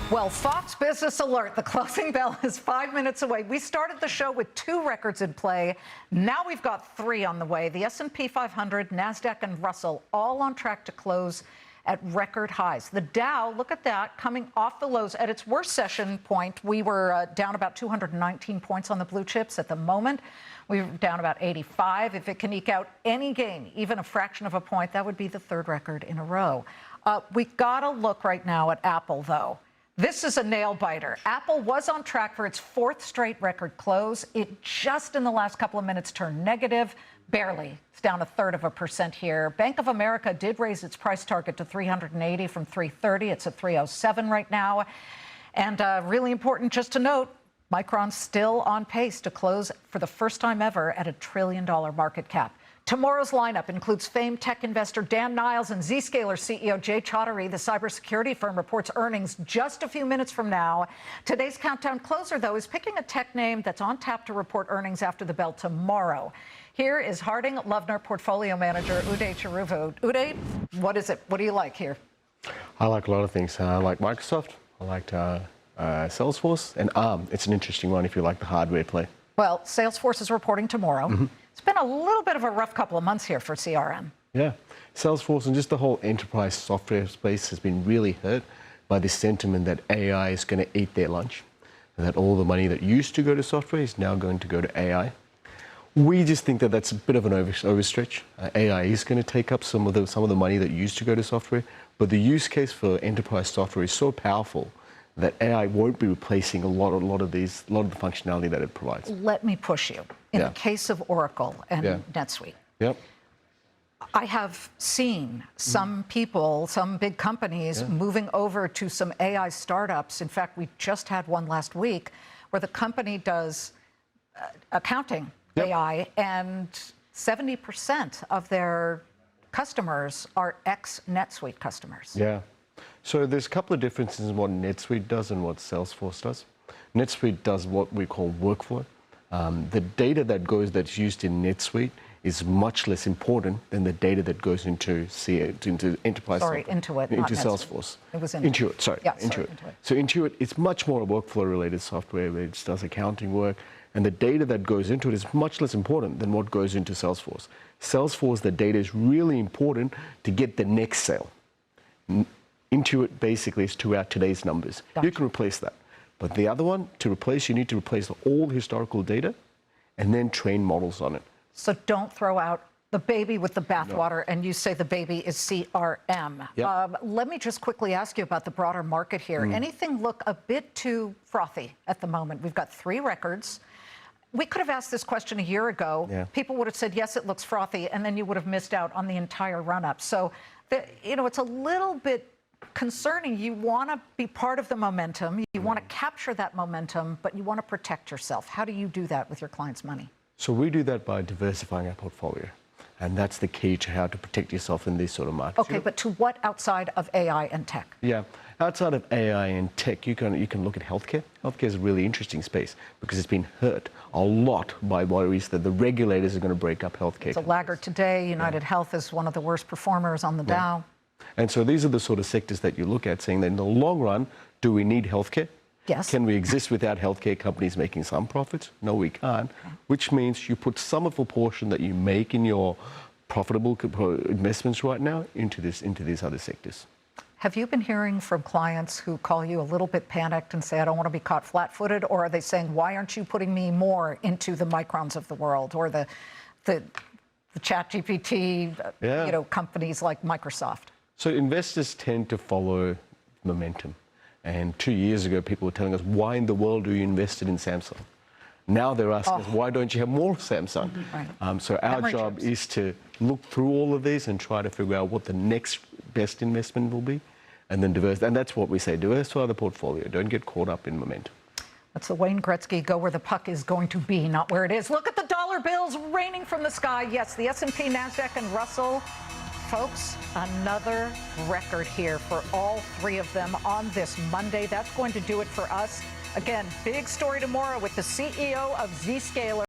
Well, Fox Business Alert, the closing bell is 5 minutes away. We started the show with 2 records in play. Now we've got 3 on the way. The S&P 500, NASDAQ, and Russell all on track to close at record highs. The Dow, look at that, coming off the lows. At its worst session point, we were down about 219 points on the blue chips. At the moment, we're down about 85. If it can eke out any gain, even a fraction of a point, that would be the 3rd record in a row. We've got to look right now at Apple, though. This is a nail-biter. Apple was on track for its 4th straight record close. It just in the last couple of minutes turned negative, barely. It's down 1/3% here. Bank of America did raise its price target to $380 from $330. It's at $307 right now. And really important just to note, Micron's still on pace to close for the first time ever at $1 trillion market cap. Tomorrow's lineup includes famed tech investor Dan Niles and Zscaler CEO Jay Chaudhary. The cybersecurity firm reports earnings just a few minutes from now. Today's countdown closer, though, is picking a tech name that's on tap to report earnings after the bell tomorrow. Here is Harding Loevner portfolio manager Uday Cheruvu. Uday, what is it? What do you like here? I like a lot of things. I like Microsoft. I like Salesforce and ARM. It's an interesting one if you like the hardware play. Well, Salesforce is reporting tomorrow. It's been a little bit of a rough couple of months here for CRM. Yeah. Salesforce and just the whole enterprise software space has been really hurt by this sentiment that AI is going to eat their lunch, and that all the money that used to go to software is now going to go to AI. We just think that that's a bit of an overstretch. AI is going to take up some of the money that used to go to software, but the use case for enterprise software is so powerful that AI won't be replacing a lot of the functionality that it provides. Let me push you. In the case of Oracle and NetSuite, I have seen some people, some big companies moving over to some AI startups. In fact, we just had one last week where the company does accounting AI, and 70% of their customers are ex-NetSuite customers. Yeah. So there's a couple of differences in what NetSuite does and what Salesforce does. NetSuite does what we call workflow. The data that's used in NetSuite is much less important than the data that goes into enterprise. Sorry, software. Intuit, into not Salesforce. It was Intuit. Sorry, yeah, Intuit. Intuit. So Intuit, it's much more a workflow-related software where it does accounting work, and the data that goes into it is much less important than what goes into Salesforce. Salesforce, the data is really important to get the next sale. Intuit basically is to our today's numbers. Gotcha. You can replace that. But the other one, to replace, you need to replace all historical data and then train models on it. So don't throw out the baby with the bathwater, and you say the baby is CRM. Yep. Let me just quickly ask you about the broader market here. Anything look a bit too frothy at the moment? We've got 3 records. We could have asked this question a year ago. People would have said, yes, it looks frothy, and then you would have missed out on the entire run-up. So, it's a little bit concerning. You want to be part of the momentum. You want to capture that momentum, but you want to protect yourself. How do you do that with your clients' money? So we do that by diversifying our portfolio. And that's the key to how to protect yourself in these sort of markets. Okay, but to what outside of AI and tech? Yeah, outside of AI and tech, you can look at healthcare. Healthcare is a really interesting space because it's been hurt a lot by worries that the regulators are going to break up healthcare. It's a laggard today. United Health is one of the worst performers on the Dow. And so these are the sort of sectors that you look at, saying that in the long run, do we need healthcare? Yes. Can we exist without healthcare companies making some profits? No, we can't. Which means you put some of the portion that you make in your profitable investments right now into these other sectors. Have you been hearing from clients who call you a little bit panicked and say, I don't want to be caught flat-footed? Or are they saying, why aren't you putting me more into the Microns of the world or the ChatGPT, companies like Microsoft? So investors tend to follow momentum. And 2 years ago, people were telling us, why in the world are you invested in Samsung? Now they're asking us, why don't you have more Samsung? So our job is to look through all of these and try to figure out what the next best investment will be, and then diversify. And that's what we say, diversify the portfolio. Don't get caught up in momentum. That's the Wayne Gretzky, go where the puck is going to be, not where it is. Look at the dollar bills raining from the sky. Yes, the S&P, NASDAQ, and Russell. Folks, another record here for all 3 of them on this Monday. That's going to do it for us. Again, big story tomorrow with the CEO of Zscaler.